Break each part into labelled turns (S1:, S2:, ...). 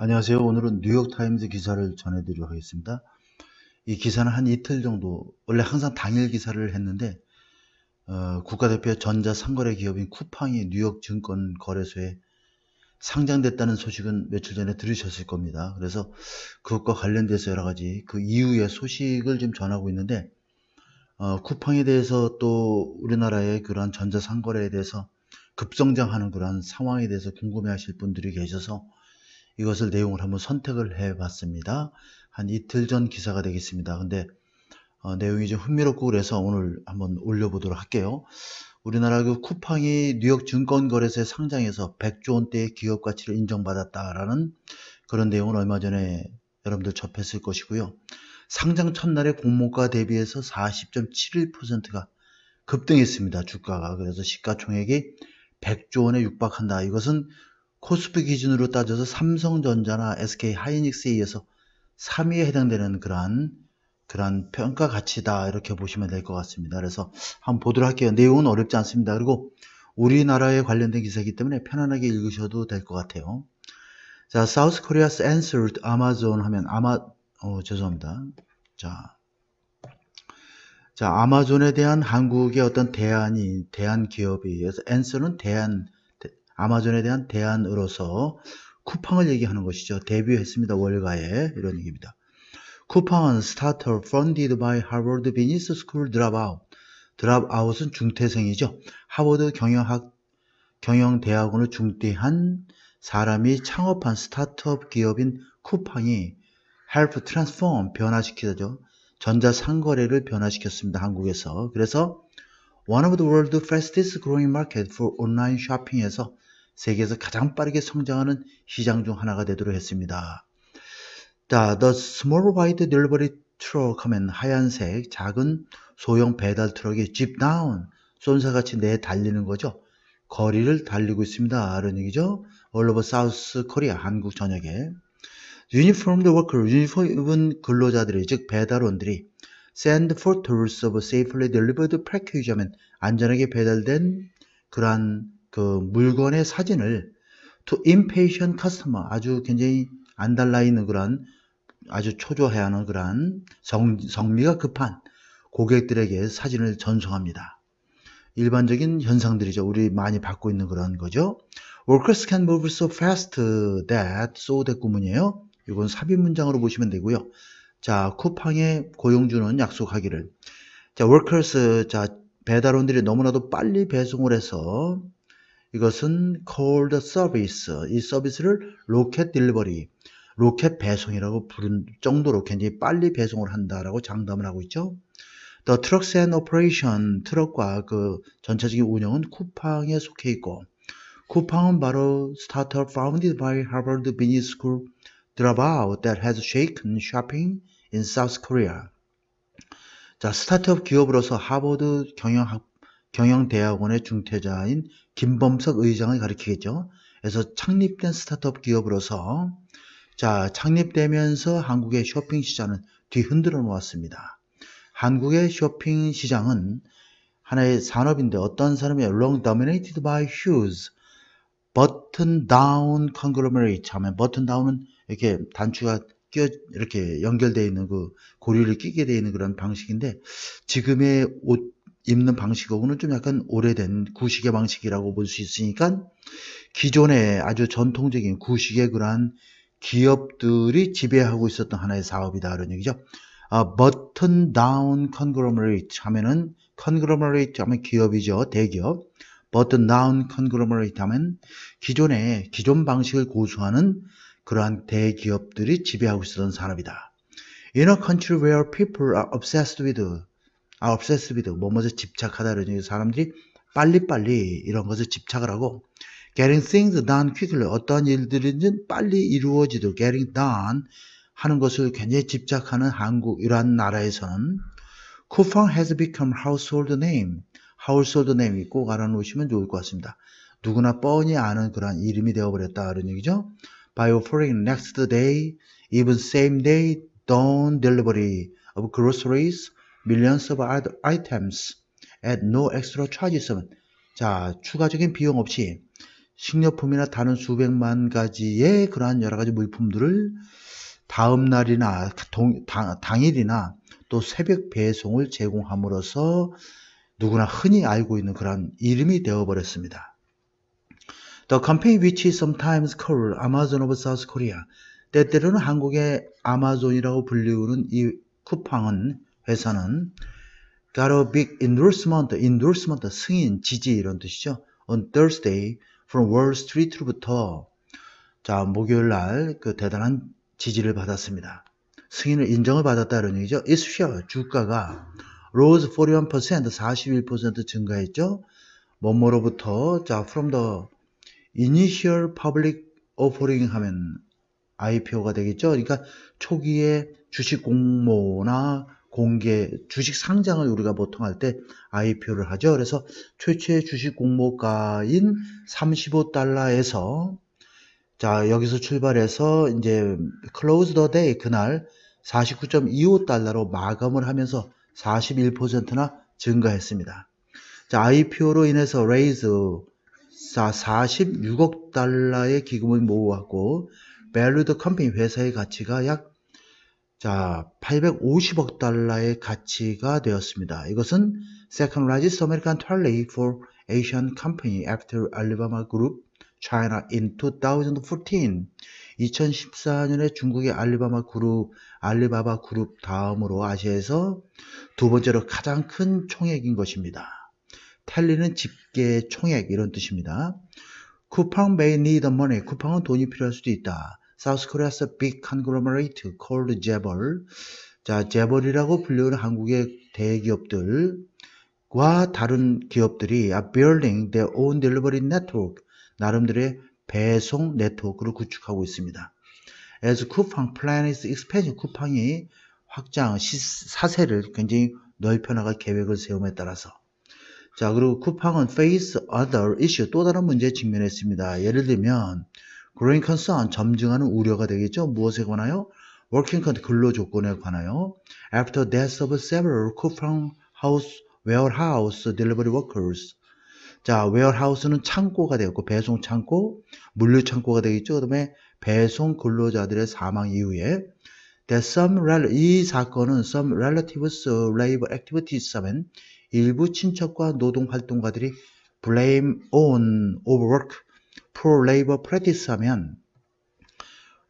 S1: 안녕하세요. 오늘은 뉴욕타임즈 기사를 전해드리도록 하겠습니다. 이 기사는 한 이틀 정도, 원래 항상 당일 기사를 했는데 국가대표 전자상거래 기업인 쿠팡이 뉴욕 증권거래소에 상장됐다는 소식은 며칠 전에 들으셨을 겁니다. 그래서 그것과 관련돼서 여러 가지 그 이후의 소식을 좀 전하고 있는데 쿠팡에 대해서 또 우리나라의 그러한 전자상거래에 대해서 급성장하는 그러한 상황에 대해서 궁금해하실 분들이 계셔서 이것을 내용을 한번 선택을 해 봤습니다. 한 이틀 전 기사가 되겠습니다. 근데 내용이 좀 흥미롭고 그래서 오늘 한번 올려보도록 할게요. 우리나라 그 쿠팡이 뉴욕 증권거래소에 상장해서 100조 원대의 기업 가치를 인정받았다라는 그런 내용을 얼마 전에 여러분들 접했을 것이고요. 상장 첫날에 공모가 대비해서 40.71%가 급등했습니다. 주가가. 그래서 시가총액이 100조 원에 육박한다. 이것은 코스피 기준으로 따져서 삼성전자나 SK 하이닉스에 이어서 3위에 해당되는 그러한 평가 가치다 이렇게 보시면 될 것 같습니다. 그래서 한번 보도록 할게요. 내용은 어렵지 않습니다. 그리고 우리나라에 관련된 기사이기 때문에 편안하게 읽으셔도 될 것 같아요. 자, South Korea's answered Amazon 하면 죄송합니다. 자, 아마존에 대한 한국의 어떤 대안 기업에 의해서 answer는 아마존에 대한 대안으로서 쿠팡을 얘기하는 것이죠. 데뷔했습니다. 월가에 이런 얘기입니다. 쿠팡은 스타트업 funded by Harvard Business School dropout. 드랍아웃은 중퇴생이죠. 하버드 경영대학원을 중퇴한 사람이 창업한 스타트업 기업인 쿠팡이 help transform 변화시키죠. 전자상거래를 변화시켰습니다. 한국에서. 그래서 one of the world's fastest growing market for online shopping에서 세계에서 가장 빠르게 성장하는 시장 중 하나가 되도록 했습니다. 자, the small white delivery truck 하면 하얀색 작은 소형 배달 트럭이 jeep down 쏜사같이 내달리는 거죠. 거리를 달리고 있습니다. 이런 얘기죠. all over South Korea 한국 전역에 uniformed worker 유니폼 입은 근로자들이 즉 배달원들이 send photos of safely delivered package 하면 안전하게 배달된 그러한 그 물건의 사진을 to impatient customer 아주 굉장히 안달나 있는 그런 아주 초조해야 하는 그런 성미가 급한 고객들에게 사진을 전송합니다. 일반적인 현상들이죠. 우리 많이 받고 있는 그런 거죠. Workers can move so fast that so that 구문이에요. 이건 삽입 문장으로 보시면 되고요. 자, 쿠팡의 고용주는 약속하기를. 자, workers, 자, 배달원들이 너무나도 빨리 배송을 해서 이것은 cold service, 이 서비스를 로켓 딜리버리, 로켓 배송이라고 부른 정도로 굉장히 빨리 배송을 한다라고 장담을 하고 있죠. The trucks and operation, 트럭과 그 전체적인 운영은 쿠팡에 속해 있고, 쿠팡은 바로 startup founded by Harvard Business School dropout that has shaken shopping in South Korea. 자, 스타트업 기업으로서 하버드 경영대학원의 중퇴자인 김범석 의장을 가리키겠죠. 그래서 창립된 스타트업 기업으로서 자, 창립되면서 한국의 쇼핑 시장은 뒤흔들어 놓았습니다. 한국의 쇼핑 시장은 하나의 산업인데 어떤 산업이냐? Long dominated by huge button down conglomerate 하면 button down은 이렇게 단추가 이렇게 연결되어 있는 그 고리를 끼게 되어 있는 그런 방식인데 지금의 옷 입는 방식하고는 좀 약간 오래된 구식의 방식이라고 볼 수 있으니까 기존의 아주 전통적인 구식의 그러한 기업들이 지배하고 있었던 하나의 사업이다 이런 얘기죠. button down conglomerate 하면은 conglomerate 하면 기업이죠. 대기업. button down conglomerate 하면 기존 방식을 고수하는 그러한 대기업들이 지배하고 있었던 산업이다. In a country where people are obsessed with 뭐뭐에 집착하다 이런 얘기 사람들이 빨리빨리 이런 것을 집착을 하고 getting things done quickly 어떠한 일들이든 빨리 이루어지도록 getting done 하는 것을 굉장히 집착하는 한국 이러한 나라에서는 쿠팡 has become household name household name이 꼭 알아놓으시면 좋을 것 같습니다. 누구나 뻔히 아는 그런 이름이 되어버렸다 이런 얘기죠. By offering next day, even same day, dawn delivery of groceries, millions of other items at no extra charges. 자, 추가적인 비용 없이 식료품이나 다른 수백만 가지의 그러한 여러 가지 물품들을 다음 날이나 당일이나 또 새벽 배송을 제공함으로써 누구나 흔히 알고 있는 그런 이름이 되어버렸습니다. The company which is sometimes called Amazon of South Korea. 때때로는 한국의 아마존이라고 불리우는 이 쿠팡은 회사는 got a big endorsement, 승인, 지지 이런 뜻이죠. On Thursday from Wall Street로부터 자 목요일 날 그 대단한 지지를 받았습니다. 승인을 인정을 받았다는 얘기죠. Its share 주가가 rose 41%, 41% 증가했죠. 뭐뭐로부터 자 from the initial public offering 하면 IPO가 되겠죠. 그러니까 초기에 주식 공모나 공개 주식 상장을 우리가 보통 할 때 IPO를 하죠. 그래서 최초의 주식 공모가인 35달러에서 자 여기서 출발해서 이제 close the day 그날 49.25달러로 마감을 하면서 41%나 증가했습니다. 자 IPO로 인해서 raise 46억 달러의 기금을 모으고 value the company 회사의 가치가 약 850억 달러의 가치가 되었습니다. 이것은 second largest American trolley for Asian company after Alibaba Group China in 2014. 2014년에 중국의 알리바바 그룹 다음으로 아시아에서 두 번째로 가장 큰 총액인 것입니다. 텔리는 집계 총액 이런 뜻입니다. 쿠팡 may need money. 쿠팡은 돈이 필요할 수도 있다. South Korea's big conglomerate called 재벌. 자, 재벌이라고 불리우는 한국의 대기업들과 다른 기업들이 are building their own delivery network. 나름대로의 배송 네트워크를 구축하고 있습니다. As 쿠팡 plan is expansion. 쿠팡이 확장, 사세를 굉장히 넓혀나갈 계획을 세움에 따라서 자, 그리고 쿠팡은 face other issue, 또 다른 문제에 직면했습니다. 예를 들면 growing concern, 점증하는 우려가 되겠죠. 무엇에 관하여? working condition, 근로 조건에 관하여 after death of several 쿠팡 warehouse delivery workers. 자, warehouse는 창고가 되었고 배송 창고, 물류 창고가 되겠죠. 그다음에 배송 근로자들의 사망 이후에 이 사건은 some relatives labor activities 하면 일부 친척과 노동활동가들이 blame on overwork, poor labor practice 하면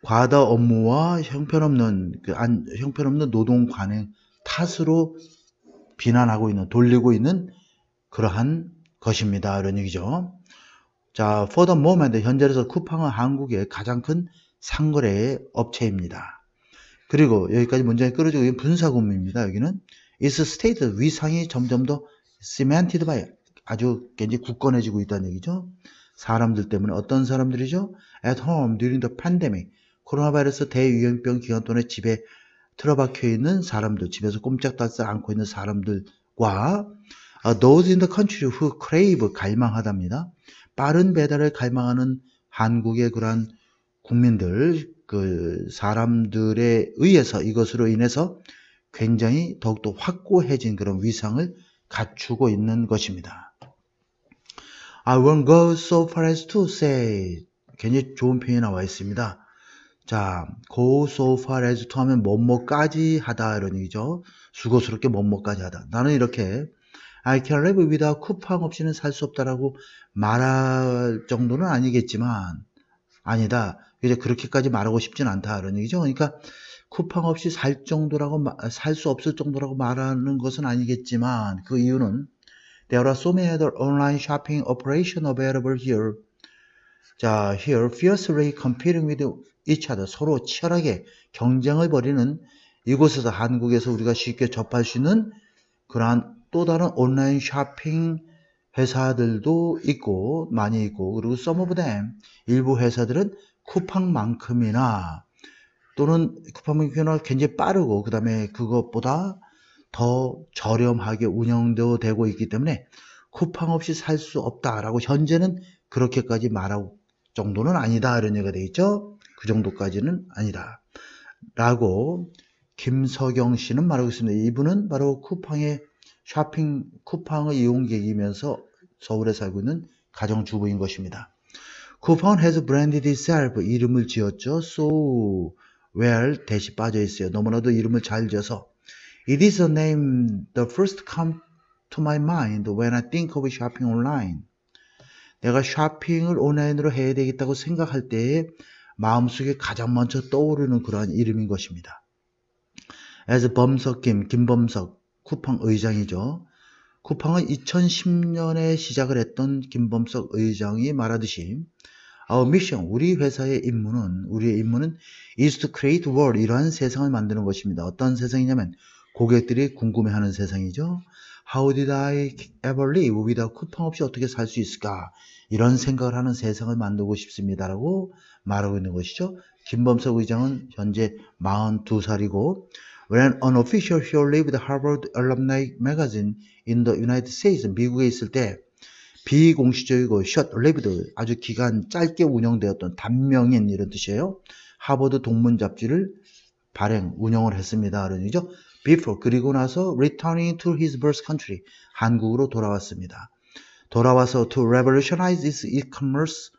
S1: 과다 업무와 형편없는 노동 관행 탓으로 비난하고 있는, 돌리고 있는 그러한 것입니다. 이런 얘기죠. 자, for the moment, 현재로서 쿠팡은 한국의 가장 큰 상거래 업체입니다. 그리고 여기까지 문장이 끌어지고 분사구문입니다. 여기는 is stated, 위상이 점점 더 cemented by, 아주 굉장히 굳건해지고 있다는 얘기죠. 사람들 때문에. 어떤 사람들이죠? at home during the pandemic, 코로나 바이러스 대유행병 기간 동안에 집에 틀어박혀 있는 사람들, 집에서 꼼짝달싹 않고 있는 사람들과 those in the country who crave, 갈망하답니다. 빠른 배달을 갈망하는 한국의 그러한 국민들, 그 사람들에 의해서 이것으로 인해서 굉장히 더욱더 확고해진 그런 위상을 갖추고 있는 것입니다. I won't go so far as to say, 굉장히 좋은 표현이 나와 있습니다. 자, go so far as to 하면 뭐뭐까지 하다 이런 얘기죠. 수고스럽게 뭐뭐까지 하다. 나는 이렇게 I can live without 쿠팡 없이는 살 수 없다라고 말할 정도는 아니겠지만 아니다. 이제 그렇게까지 말하고 싶진 않다 이런 얘기죠. 그러니까 쿠팡 없이 살 수 없을 정도라고 말하는 것은 아니겠지만 그 이유는 there are so many other online shopping operations available here. 자, here fiercely competing with each other. 서로 치열하게 경쟁을 벌이는 이곳에서 한국에서 우리가 쉽게 접할 수 있는 그러한 또 다른 온라인 쇼핑 회사들도 있고 많이 있고 그리고 some of them 일부 회사들은 쿠팡만큼이나 또는 쿠팡만큼이나 굉장히 빠르고 그 다음에 그것보다 더 저렴하게 운영도 되고 있기 때문에 쿠팡 없이 살 수 없다라고 현재는 그렇게까지 말할 정도는 아니다 이런 얘기가 되어 있죠. 그 정도까지는 아니다 라고 김석영 씨는 말하고 있습니다. 이분은 바로 쿠팡의 쿠팡의 이용객이면서 서울에 살고 있는 가정주부인 것입니다. Coupang has branded itself. 이름을 지었죠. So well 대시 빠져 있어요. 너무나도 이름을 잘 지어서 It is a name the first come to my mind when I think of shopping online. 내가 쇼핑을 온라인으로 해야 되겠다고 생각할 때에 마음속에 가장 먼저 떠오르는 그러한 이름인 것입니다. As 김범석, 쿠팡 의장이죠. 쿠팡은 2010년에 시작을 했던 김범석 의장이 말하듯이 Our mission, 우리의 임무는 is to create a world, 이러한 세상을 만드는 것입니다. 어떤 세상이냐면 고객들이 궁금해하는 세상이죠. How did I ever live without 쿠팡 없이 어떻게 살 수 있을까? 이런 생각을 하는 세상을 만들고 싶습니다라고 말하고 있는 것이죠. 김범석 의장은 현재 42살이고 When an official here lived Harvard Alumni Magazine in the United States, 미국에 있을 때 비공식적이고 short-lived, 아주 기간 짧게 운영되었던 단명인 이런 뜻이에요. 하버드 동문 잡지를 운영을 했습니다. 그런 얘기죠. Before, 그리고 나서 returning to his birth country, 한국으로 돌아왔습니다. 돌아와서 to revolutionize its e-commerce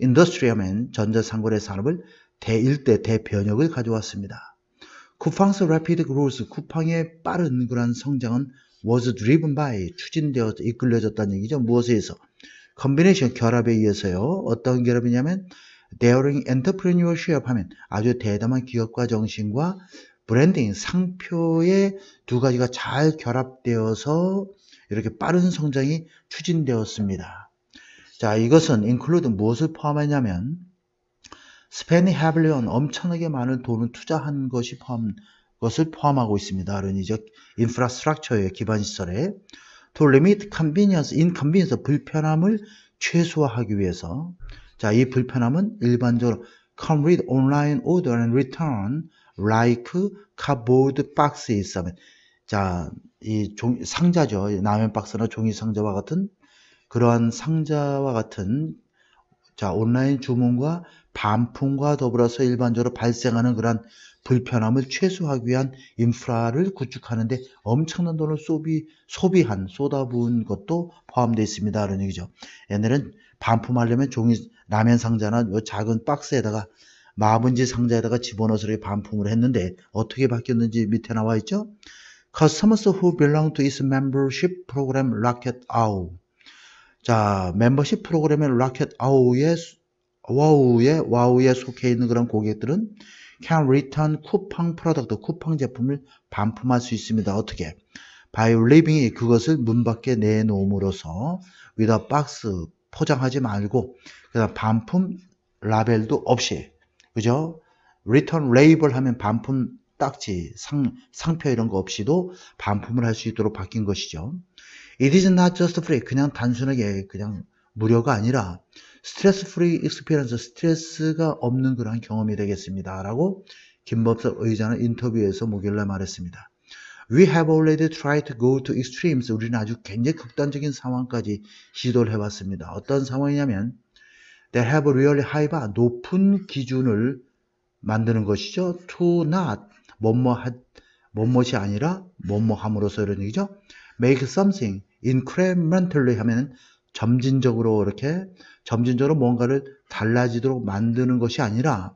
S1: industry 하면 전자상거래 산업을 대변혁을 가져왔습니다. 쿠팡's rapid growth, 쿠팡의 빠른 그런 성장은 was driven by, 이끌려졌다는 얘기죠. 무엇에 의해서? combination, 결합에 의해서요. 어떤 결합이냐면 daring entrepreneurship 하면 아주 대담한 기업가 정신과 브랜딩, 상표의 두 가지가 잘 결합되어서 이렇게 빠른 성장이 추진되었습니다. 자, 이것은 include 무엇을 포함하냐면 spending heavily on, 엄청나게 많은 돈을 투자한 것을 포함하고 있습니다. 그러니까 인프라스트럭처의 기반시설에 to limit convenience, inconvenience, 불편함을 최소화하기 위해서. 자, 이 불편함은 일반적으로 come with online order and return like cardboard boxes. 자, 이 상자죠. 라면 박스나 종이 상자와 같은 그러한 상자와 같은 자, 온라인 주문과 반품과 더불어서 일반적으로 발생하는 그런 불편함을 최소화하기 위한 인프라를 구축하는 데 엄청난 돈을 쏟아부은 것도 포함되어 있습니다. 그런 얘기죠. 옛날엔 반품하려면 라면 상자나 작은 박스에다가 마분지 상자에다가 집어넣어서 이렇게 반품을 했는데 어떻게 바뀌었는지 밑에 나와 있죠. Customers who belong to its membership program Rocket Owl. 자, 멤버십 프로그램의 Rocket 와우에 속해 있는 그런 고객들은 can return 쿠팡 프로덕트, 쿠팡 제품을 반품할 수 있습니다. 어떻게? by leaving, 그것을 문 밖에 내놓음으로써 without box, 포장하지 말고 그다음 반품 라벨도 없이, 그죠? return label 하면 반품 딱지, 상표 이런 거 없이도 반품을 할 수 있도록 바뀐 것이죠. It is not just free, 그냥 단순하게 그냥 무료가 아니라 스트레스 프리 익스피리언스, 스트레스가 없는 그런 경험이 되겠습니다. 라고 김범석 의장은 인터뷰에서 목요일날 말했습니다. We have already tried to go to extremes. 우리는 아주 굉장히 극단적인 상황까지 시도를 해봤습니다. 어떤 상황이냐면 They have really high bar, 높은 기준을 만드는 것이죠. To not, 뭐뭇이 아니라 뭐뭐함으로써 이런 얘기죠. Make something incrementally 하면 점진적으로 뭔가를 달라지도록 만드는 것이 아니라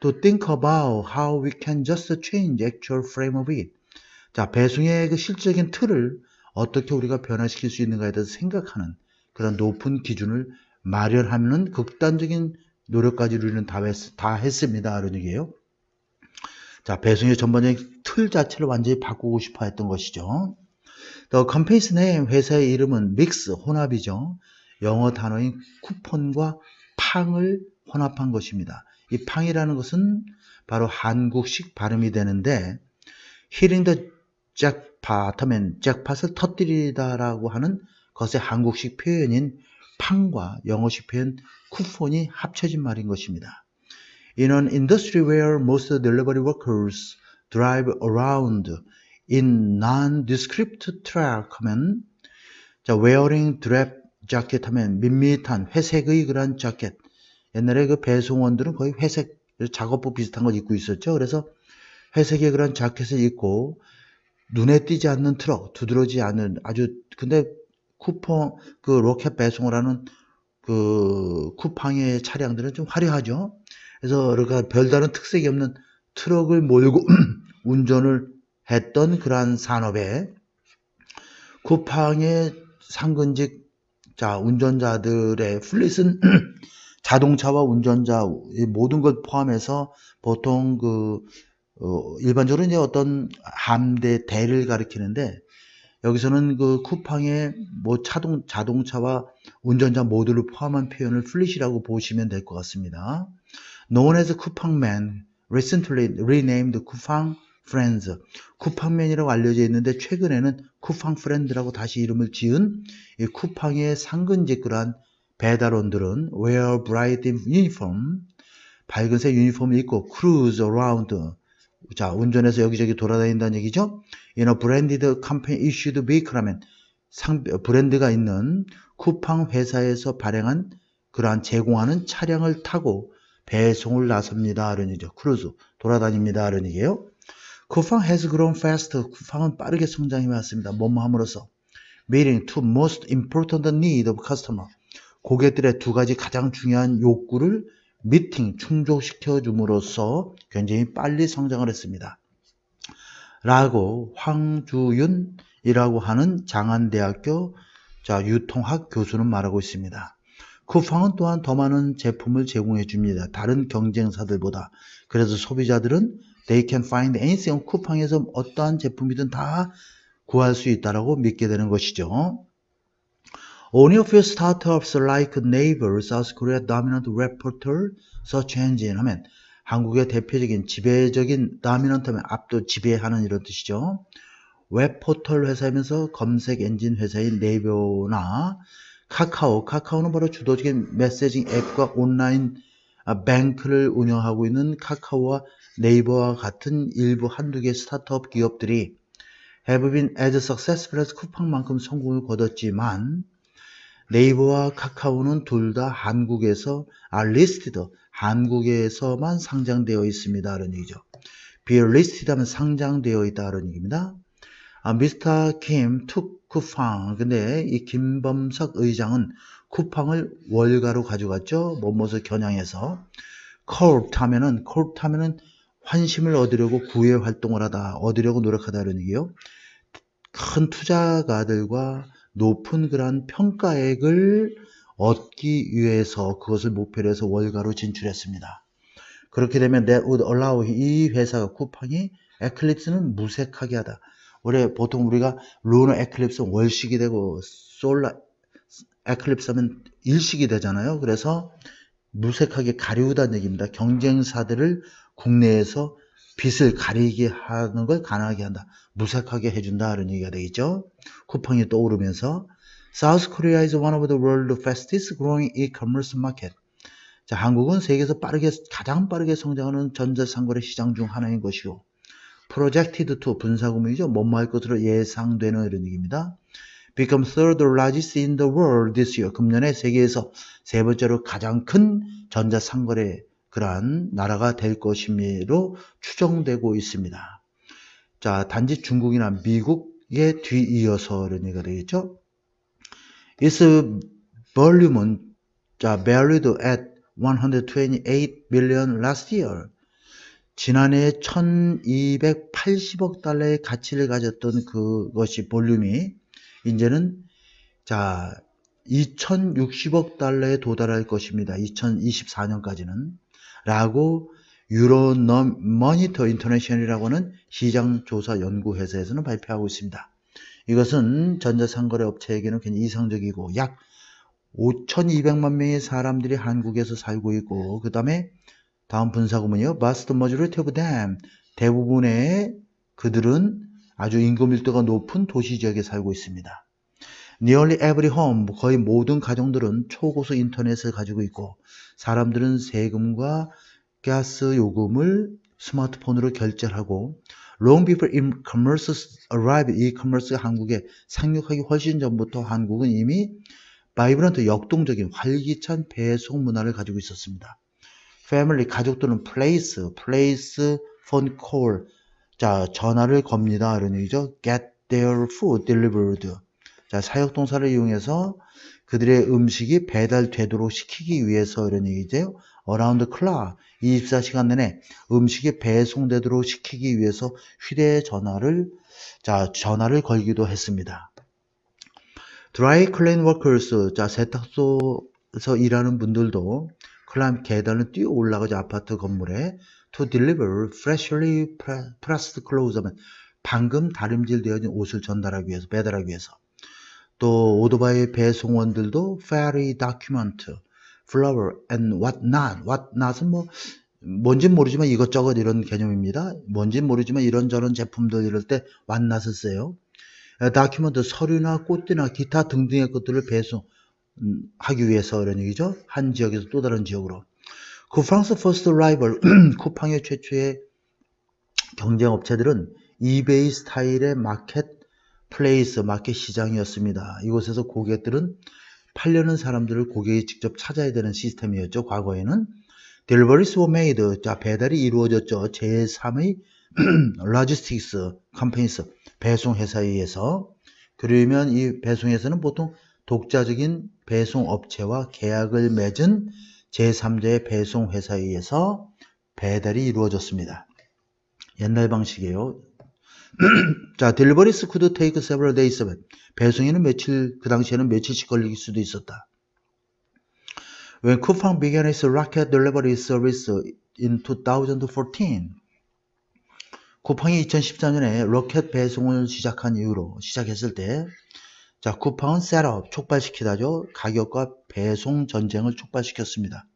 S1: to think about how we can just change actual frame of it. 자, 배송의 그 실질적인 틀을 어떻게 우리가 변화시킬 수 있는가에 대해서 생각하는 그런 높은 기준을 마련하는 극단적인 노력까지 우리는 다 했습니다. 이런 얘기예요. 자, 배송의 전반적인 틀 자체를 완전히 바꾸고 싶어 했던 것이죠. The company's name, 회사의 이름은 믹스, 혼합이죠. 영어 단어인 쿠폰과 팡을 혼합한 것입니다. 이 팡이라는 것은 바로 한국식 발음이 되는데 hitting the jackpot 하면 잭팟을 터뜨리다라고 하는 것의 한국식 표현인 팡과 영어식 표현 쿠폰이 합쳐진 말인 것입니다. In an industry where most delivery workers drive around in nondescript track 하면 자, wearing drab jacket 하면 밋밋한 회색의 그런 자켓. 옛날에 그 배송원들은 거의 회색 작업복 비슷한 걸 입고 있었죠. 그래서 회색의 그런 자켓을 입고 눈에 띄지 않는 트럭, 두드러지지 않는 아주 근데 쿠폰 그 로켓 배송을 하는 그 쿠팡의 차량들은 좀 화려하죠. 그래서 그러니까 별다른 특색이 없는 트럭을 몰고 운전을 했던 그러한 산업에 쿠팡의 상근직 운전자들의 플릿은 자동차와 운전자 모든 걸 포함해서 보통 일반적으로 이제 어떤 함대 대를 가리키는데 여기서는 그 쿠팡의 뭐 자동차와 운전자 모두를 포함한 표현을 플릿이라고 보시면 될 것 같습니다. Known as 쿠팡맨, recently renamed 쿠팡 Friends. 쿠팡맨이라고 알려져 있는데 최근에는 쿠팡 프렌드라고 다시 이름을 지은 이 쿠팡의 상근직그란 배달원들은 wear bright uniform, 밝은색 유니폼을 입고 cruise around, 운전해서 여기저기 돌아다닌다는 얘기죠. In a branded company issued vehicle라면 브랜드가 있는 쿠팡 회사에서 발행한 그러한 제공하는 차량을 타고 배송을 나섭니다. 이런 얘기죠. 크루즈, 돌아다닙니다. 이런 얘기예요. 쿠팡 has grown fast. 쿠팡은 빠르게 성장해 왔습니다. 뭐뭐함으로써 meeting two most important need of customer. 고객들의 두 가지 가장 중요한 욕구를 충족시켜 줌으로써 굉장히 빨리 성장을 했습니다. 라고 황주윤이라고 하는 장안대학교 유통학 교수는 말하고 있습니다. 쿠팡은 또한 더 많은 제품을 제공해 줍니다. 다른 경쟁사들보다. 그래서 소비자들은 they can find anything. 쿠팡에서 어떠한 제품이든 다 구할 수 있다라고 믿게 되는 것이죠. Only a few startups like Naver, South Korea dominant web portal search engine 하면 한국의 대표적인 지배적인 dominant 하면 압도 지배하는 이런 뜻이죠. 웹 포털 회사이면서 검색 엔진 회사인 네이버나 카카오는 바로 주도적인 메시징 앱과 온라인 뱅크를 운영하고 있는 카카오와 네이버와 같은 일부 한두 개의 스타트업 기업들이 have been as successful as 쿠팡만큼 성공을 거뒀지만 네이버와 카카오는 둘 다 한국에서 listed, 한국에서만 상장되어 있습니다. 이런 얘기죠. be listed 하면 상장되어 있다. 이런 얘기입니다. 미스터 김 took 쿠팡. 근데 이 김범석 의장은 쿠팡을 월가로 가져갔죠. 뭐뭇을 겨냥해서. court 하면은 환심을 얻으려고 구애 활동을 하다, 얻으려고 노력하다 이런 얘기예요. 큰 투자가들과 높은 그런 평가액을 얻기 위해서 그것을 목표로 해서 월가로 진출했습니다. 그렇게 되면 that would allow 이 회사가 쿠팡이 에클립스는 무색하게 하다. 보통 우리가 루너 에클립스 월식이 되고 솔라 에클립스 하면 일식이 되잖아요. 그래서 무색하게 가리우다는 얘기입니다. 경쟁사들을 국내에서 빛을 가리게 하는 걸 가능하게 한다. 무색하게 해준다. 이런 얘기가 되겠죠. 쿠팡이 떠오르면서 South Korea is one of the world's fastest growing e-commerce market. 자, 한국은 세계에서 가장 빠르게 성장하는 전자상거래 시장 중 하나인 것이고 projected to 분사구문이죠. 뭐뭐할 것으로 예상되는 이런 얘기입니다. become third largest in the world this year. 금년에 세계에서 세 번째로 가장 큰 전자상거래 그러한 나라가 될 것임으로 추정되고 있습니다. 자, 단지 중국이나 미국에 뒤이어서 이런 얘기가 되겠죠. Its volume은 valued at 128 billion last year. 지난해 1280억 달러의 가치를 가졌던 그것이 볼륨이 이제는 2060억 달러에 도달할 것입니다. 2024년까지는 라고 유로모니터 인터내셔널이라고 하는 시장조사 연구회사에서는 발표하고 있습니다. 이것은 전자상거래 업체에게는 굉장히 이상적이고 약 5,200만 명의 사람들이 한국에서 살고 있고 그 다음에 다음 분사구문이요. vast majority of them. 대부분의 그들은 아주 인구 밀도가 높은 도시 지역에 살고 있습니다. Nearly every home. 거의 모든 가정들은 초고속 인터넷을 가지고 있고 사람들은 세금과 가스 요금을 스마트폰으로 결제를 하고 Long before e-commerce arrived. e-commerce가 한국에 상륙하기 훨씬 전부터 한국은 이미 바이브런트 역동적인 활기찬 배송 문화를 가지고 있었습니다. Family, 가족들은 place, phone call, 전화를 겁니다. 이런 얘기죠. Get their food delivered. 자, 사역동사를 이용해서 그들의 음식이 배달되도록 시키기 위해서 이런 얘기죠. around the clock, 24시간 내내 음식이 배송되도록 시키기 위해서 휴대전화를 걸기도 했습니다. dry clean workers, 자, 세탁소에서 일하는 분들도 클라임 계단을 뛰어 올라가죠. 아파트 건물에 to deliver freshly pressed clothes, 방금 다림질되어진 옷을 전달하기 위해서, 배달하기 위해서. 또 오토바이 배송원들도 ferry document, flour and whatnot은 뭔진 모르지만 이것저것 이런 개념입니다. 뭔진 모르지만 이런저런 제품들 이럴 때 whatnot을 써요. 다큐멘트, 서류나 꽃이나 기타 등등의 것들을 배송하기 위해서 이런 얘기죠. 한 지역에서 또 다른 지역으로. 쿠팡스 퍼스트 라이벌, 쿠팡의 최초의 경쟁 업체들은 이베이 스타일의 마켓 시장이었습니다. 이곳에서 고객들은 팔려는 사람들을 고객이 직접 찾아야 되는 시스템이었죠. 과거에는. Deliveries were made, 자, 배달이 이루어졌죠. 제3의 logistics companies, 배송회사에 의해서. 그러면 이 배송회사는 보통 독자적인 배송업체와 계약을 맺은 제3자의 배송회사에 의해서 배달이 이루어졌습니다. 옛날 방식이에요. 자, deliveries could take several days. 배송에는 그 당시에는 며칠씩 걸릴 수도 있었다. When Coupang began its rocket delivery service in 2014, 쿠팡이 2014년에 로켓 배송을 시작했을 때, 자, 쿠팡은 셋업, 촉발시키다죠. 가격과 배송 전쟁을 촉발시켰습니다.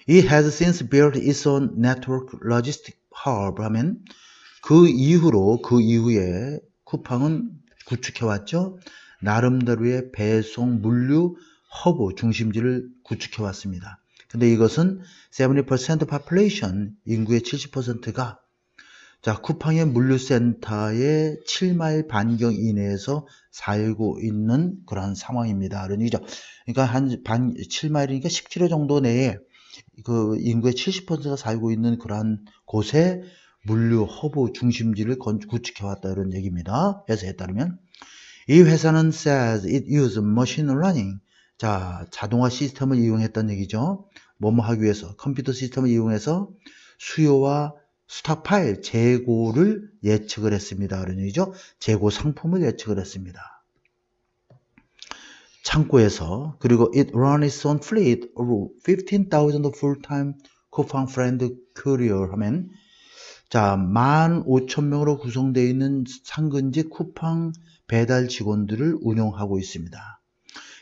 S1: It has since built its own network logistic hub 하면 그 이후에 쿠팡은 구축해왔죠. 나름대로의 배송 물류 허브 중심지를 구축해왔습니다. 근데 이것은 70% population, 인구의 70%가 자, 쿠팡의 물류센터의 7마일 반경 이내에서 살고 있는 그런 상황입니다. 그러니까 7마일이니까 10km 정도 내에 그 인구의 70%가 살고 있는 그러한 곳에 물류 허브 중심지를 구축해왔다 이런 얘기입니다. 회사에 따르면 이 회사는 says it used machine learning, 자, 자동화 시스템을 이용했다는 얘기죠. 뭐뭐 하기 위해서 컴퓨터 시스템을 이용해서 수요와 스톡 파일 재고를 예측을 했습니다. 그런 얘기죠. 재고 상품을 예측을 했습니다. 창고에서. 그리고 it ran its own fleet of 15,000 full-time Coupang friend courier 하면 자, 15,000명으로 구성되어 있는 상근직 쿠팡 배달 직원들을 운영하고 있습니다.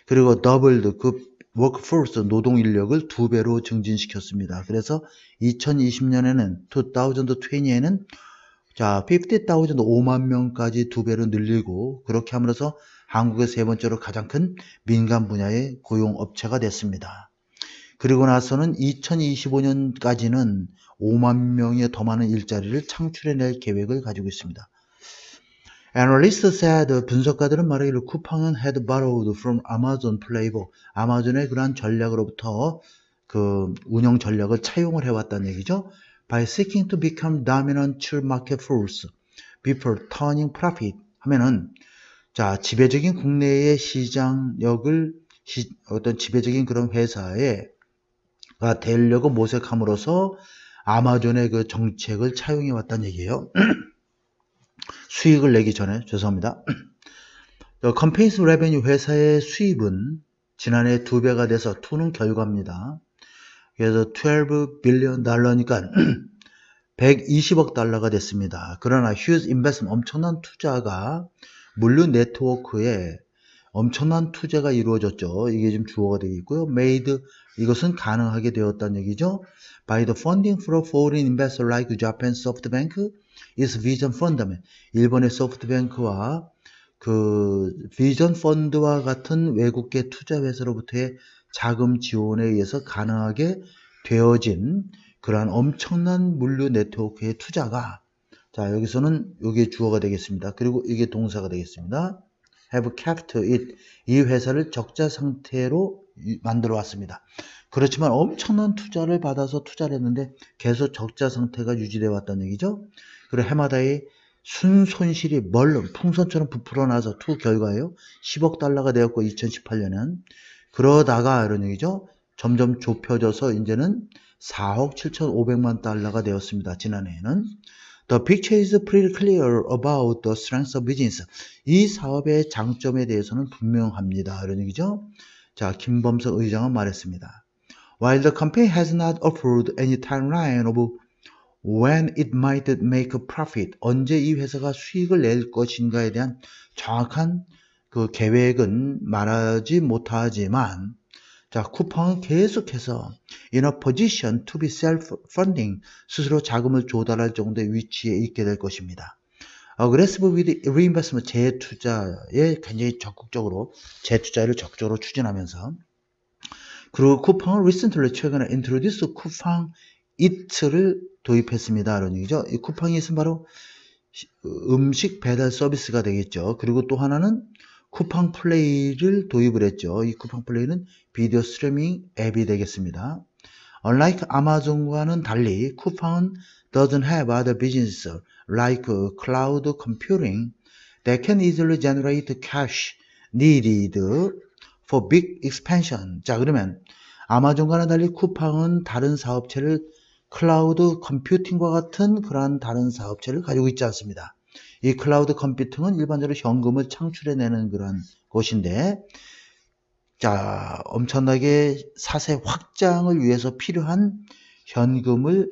S1: 그리고 더블드 그 워크포스 노동 인력을 2배로 증진시켰습니다. 그래서 2020년에는 2020에는 자, 50,000, 5만 명까지 2배로 늘리고 그렇게 함으로써 한국의 세 번째로 가장 큰 민간 분야의 고용업체가 됐습니다. 그리고 나서는 2025년까지는 5만 명의 더 많은 일자리를 창출해낼 계획을 가지고 있습니다. Analysts said, 분석가들은 말하기를 쿠팡은 had borrowed from Amazon playbook, 아마존의 그러한 전략으로부터 그 운영 전략을 차용을 해왔다는 얘기죠. By seeking to become dominant market force before turning profit 하면은 자, 지배적인 국내의 시장력을 어떤 지배적인 그런 회사가 되려고 모색함으로써 아마존의 그 정책을 차용해 왔다는 얘기예요. 수익을 내기 전에 죄송합니다. 컴페니스 레베뉴 회사의 수입은 지난해 2배가 돼서 2는 결과입니다. 그래서 12 빌리언 달러니까 120억 달러가 됐습니다. 그러나 huge investment, 엄청난 투자가 물류 네트워크에 엄청난 투자가 이루어졌죠. 이게 지금 주어가 되어 있고요. made, 이것은 가능하게 되었다는 얘기죠. By the funding from foreign investors like Japan SoftBank, is Vision Fund, 일본의 소프트뱅크와 그 비전 펀드와 같은 외국계 투자 회사로부터의 자금 지원에 의해서 가능하게 되어진 그러한 엄청난 물류 네트워크의 투자가 자, 여기서는 이게 주어가 되겠습니다. 그리고 이게 동사가 되겠습니다. have kept it, 이 회사를 적자 상태로 만들어 왔습니다. 그렇지만 엄청난 투자를 받아서 투자를 했는데 계속 적자 상태가 유지되어 왔다는 얘기죠. 그리고 해마다의 순손실이 멀른 풍선처럼 부풀어 나서 투 결과예요. 10억 달러가 되었고 2018년은 그러다가 이런 얘기죠. 점점 좁혀져서 이제는 4억 7,500만 달러가 되었습니다. 지난해에는. The picture is pretty clear about the strength of business. 이 사업의 장점에 대해서는 분명합니다. 이런 얘기죠. 자, 김범석 의장은 말했습니다. While the company has not offered any timeline of when it might make a profit, 언제 이 회사가 수익을 낼 것인가에 대한 정확한 그 계획은 말하지 못하지만, 자, 쿠팡은 계속해서 in a position to be self-funding, 스스로 자금을 조달할 정도의 위치에 있게 될 것입니다. aggressive with reinvestment, 재투자에 굉장히 적극적으로 재투자를 적극적으로 추진하면서, 그리고 쿠팡은 recently 최근에 introduce 쿠팡 이트를 도입했습니다. 이런 얘기죠. 이 쿠팡 이트는 바로 음식 배달 서비스가 되겠죠. 그리고 또 하나는 쿠팡 플레이를 도입을 했죠. 이 쿠팡 플레이는 비디오 스트리밍 앱이 되겠습니다. Unlike 아마존과는 달리 쿠팡은 doesn't have other businesses like cloud computing that can easily generate cash needed for big expansion. 자, 그러면 아마존과는 달리 쿠팡은 다른 사업체를 클라우드 컴퓨팅과 같은 그러한 다른 사업체를 가지고 있지 않습니다. 이 클라우드 컴퓨팅은 일반적으로 현금을 창출해내는 그런 곳인데, 자, 엄청나게 사세 확장을 위해서 필요한 현금을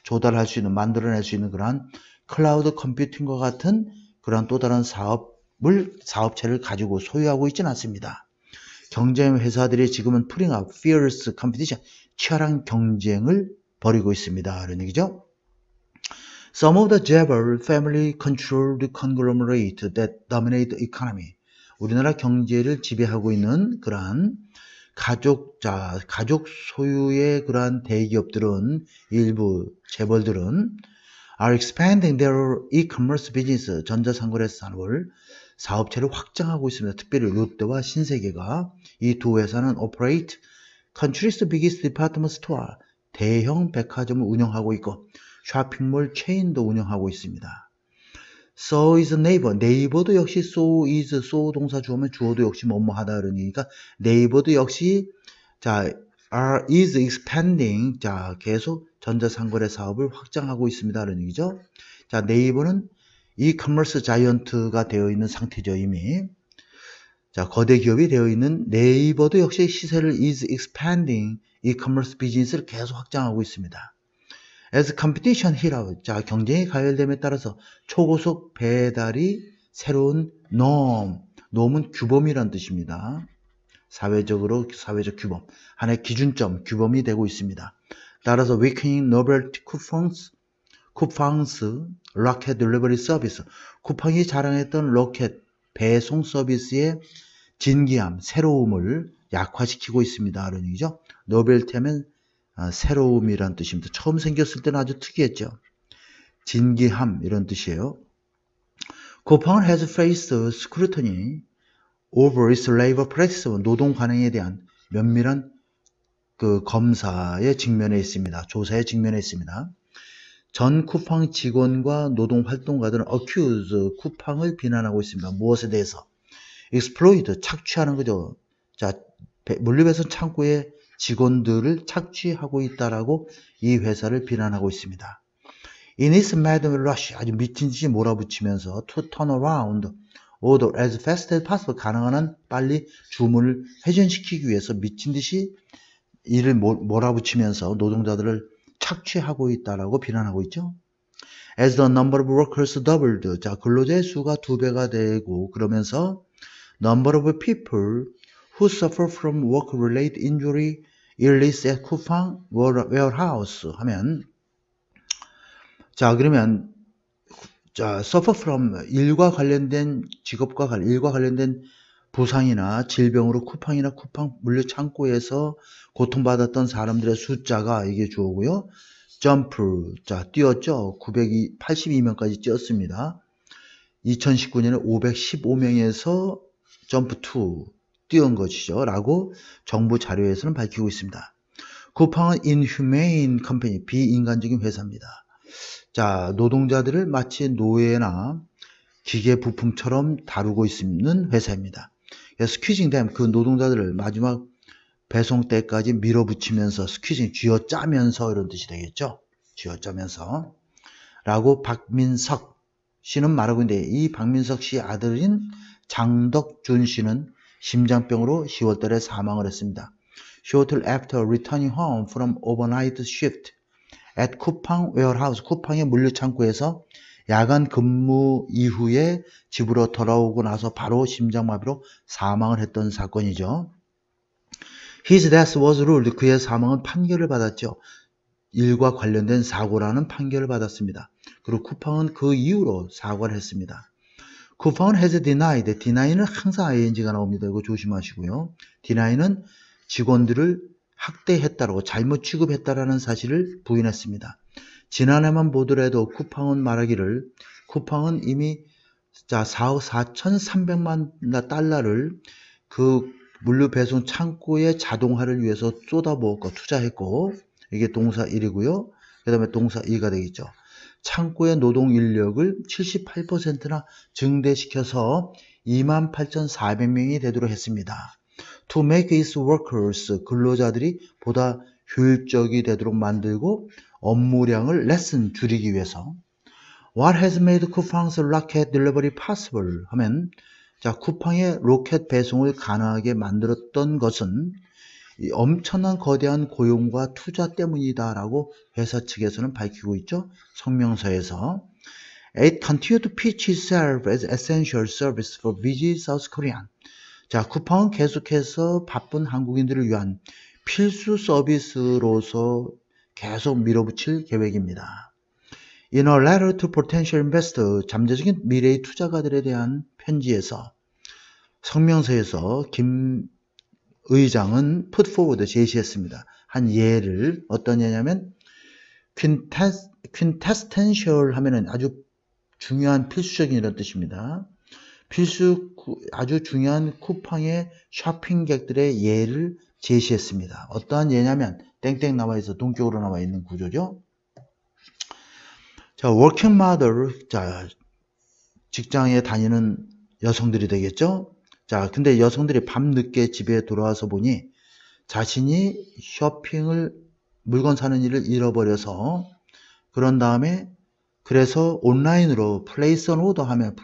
S1: 조달할 수 있는, 만들어낼 수 있는 그러한 클라우드 컴퓨팅과 같은 그러한 또 다른 사업체를 가지고 소유하고 있지는 않습니다. 경쟁 회사들이 지금은 putting up fierce competition, 치열한 경쟁을 벌이고 있습니다. 이런 얘기죠. Some of the Jebel family-controlled conglomerate that dominate the economy. 우리나라 경제를 지배하고 있는 그러한 가족 소유의 그러한 대기업들은, 일부 재벌들은 are expanding their e-commerce business, 전자상거래 사업체를 확장하고 있습니다. 특별히 롯데와 신세계가, 이 두 회사는 operate country's biggest department store, 대형 백화점을 운영하고 있고 쇼핑몰 체인도 운영하고 있습니다. So is Naver. 네이버도 역시 so is, so 동사 주어면 주어도 역시 뭐뭐하다 그러니까 네이버도 역시 자 is expanding, 자 계속 전자상거래 사업을 확장하고 있습니다. 그런 얘기죠. 자, 네이버는 이커머스 자이언트가 되어 있는 상태죠, 이미. 자, 거대 기업이 되어 있는 네이버도 역시 시세를 is expanding, 이커머스 비즈니스를 계속 확장하고 있습니다. As competition heat up, 자, 경쟁이 가열됨에 따라서 초고속 배달이 새로운 놈은 규범이란 뜻입니다. 사회적 규범, 하나의 기준점, 규범이 되고 있습니다. 따라서 weakening novelty 쿠팡스 로켓 딜리버리 서비스, 쿠팡이 자랑했던 로켓 배송 서비스의 진기함, 새로움을 약화시키고 있습니다. 그런 얘기죠. 노벨티 하면 새로움이란 뜻입니다. 처음 생겼을 때는 아주 특이했죠. 진기함 이런 뜻이에요. 쿠팡은 has faced scrutiny over its labor practices, 노동 관행에 대한 면밀한 그 검사에 직면해 있습니다. 조사에 직면해 있습니다. 전 쿠팡 직원과 노동 활동가들은 accuse 쿠팡을 비난하고 있습니다. 무엇에 대해서? exploit, 착취하는 거죠. 자, 물류배송 창고에 직원들을 착취하고 있다라고 이 회사를 비난하고 있습니다. In its mad rush, 아주 미친 듯이 몰아붙이면서 to turn around order as fast as possible, 가능한 한 빨리 주문을 회전시키기 위해서 미친 듯이 이를 몰아붙이면서 노동자들을 착취하고 있다라고 비난하고 있죠. As the number of workers doubled, 자, 근로자의 수가 2배가 되고 그러면서 number of people who suffer from work-related injury illness at 쿠팡 warehouse 하면, 자, 그러면 자, suffer from 일과 관련된 부상이나 질병으로 쿠팡이나 쿠팡 물류 창고에서 고통받았던 사람들의 숫자가 이게 주어고요. 점프, 자, 뛰었죠. 982명까지 뛰었습니다. 2019년에 515명에서 점프 2 뛰은 것이죠. 라고 정부 자료에서는 밝히고 있습니다. 쿠팡은 inhumane company, 비인간적인 회사입니다. 자, 노동자들을 마치 노예나 기계 부품처럼 다루고 있는 회사입니다. 스퀴징 댐, 그 노동자들을 마지막 배송 때까지 밀어붙이면서 스퀴징, 쥐어짜면서 이런 뜻이 되겠죠. 쥐어짜면서 라고 박민석 씨는 말하고 있는데, 이 박민석 씨 아들인 장덕준 씨는 심장병으로 10월 달에 사망을 했습니다. Shortly after returning home from overnight shift at 쿠팡 웨어하우스, 쿠팡의 물류창고에서 야간 근무 이후에 집으로 돌아오고 나서 바로 심장마비로 사망을 했던 사건이죠. His death was ruled, 그의 사망은 판결을 받았죠. 일과 관련된 사고라는 판결을 받았습니다. 그리고 쿠팡은 그 이후로 사과를 했습니다. 쿠팡은 has denied, deny는 항상 ing가 나옵니다. 이거 조심하시고요. deny는 직원들을 학대했다라고 잘못 취급했다라는 사실을 부인했습니다. 지난해만 보더라도 쿠팡은 말하기를, 쿠팡은 이미 4억 4,300만 달러를 그 물류 배송 창고의 자동화를 위해서 쏟아부었고 투자했고, 이게 동사 1이고요. 그 다음에 동사 2가 되겠죠. 창고의 노동 인력을 78%나 증대시켜서 28,400명이 되도록 했습니다. To make its workers, 근로자들이 보다 효율적이 되도록 만들고 업무량을 lessen, 줄이기 위해서. What has made 쿠팡's rocket delivery possible? 하면, 자, 쿠팡의 로켓 배송을 가능하게 만들었던 것은 이 엄청난 거대한 고용과 투자 때문이다라고 회사 측에서는 밝히고 있죠. 성명서에서. It continued to pitch itself as essential service for busy South Korean. 자, 쿠팡은 계속해서 바쁜 한국인들을 위한 필수 서비스로서 계속 밀어붙일 계획입니다. In a letter to potential investor, 잠재적인 미래의 투자가들에 대한 편지에서, 성명서에서 김 의장은 put forward, 제시했습니다. 한 예를, 어떤 예냐면 quintessential 하면은 아주 중요한 필수적인 이런 뜻입니다. 아주 중요한 쿠팡의 쇼핑객들의 예를 제시했습니다. 어떠한 예냐면 땡땡 나와 있어, 동격으로 나와 있는 구조죠. 자, working mother, 자, 직장에 다니는 여성들이 되겠죠. 자, 근데 여성들이 밤늦게 집에 돌아와서 보니 자신이 쇼핑을, 물건 사는 일을 잃어버려서, 그런 다음에 그래서 온라인으로 place an order 하면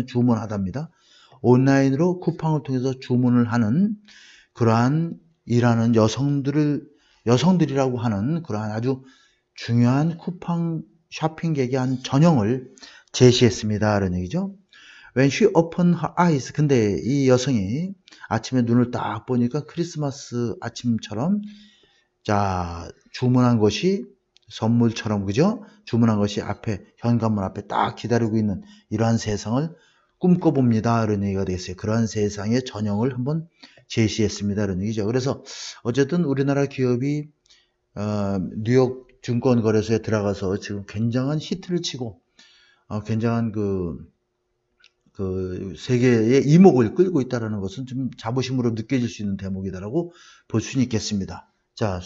S1: 주문하답니다. 온라인으로 쿠팡을 통해서 주문을 하는 그러한 일하는 여성들이라고 하는 그러한 아주 중요한 쿠팡 쇼핑객의 한 전형을 제시했습니다. 이런 얘기죠. When she opened her eyes, 근데 이 여성이 아침에 눈을 딱 보니까 크리스마스 아침처럼, 자, 주문한 것이 선물처럼, 그죠? 주문한 것이 앞에, 현관문 앞에 딱 기다리고 있는 이러한 세상을 꿈꿔봅니다. 이런 얘기가 되겠어요. 그러한 세상의 전형을 한번 제시했습니다. 이런 얘기죠. 그래서 어쨌든 우리나라 기업이 뉴욕 증권거래소에 들어가서 지금 굉장한 히트를 치고 굉장한 그 세계의 이목을 끌고 있다는 것은 좀 자부심으로 느껴질 수 있는 대목이다라고 볼 수는 있겠습니다. 자,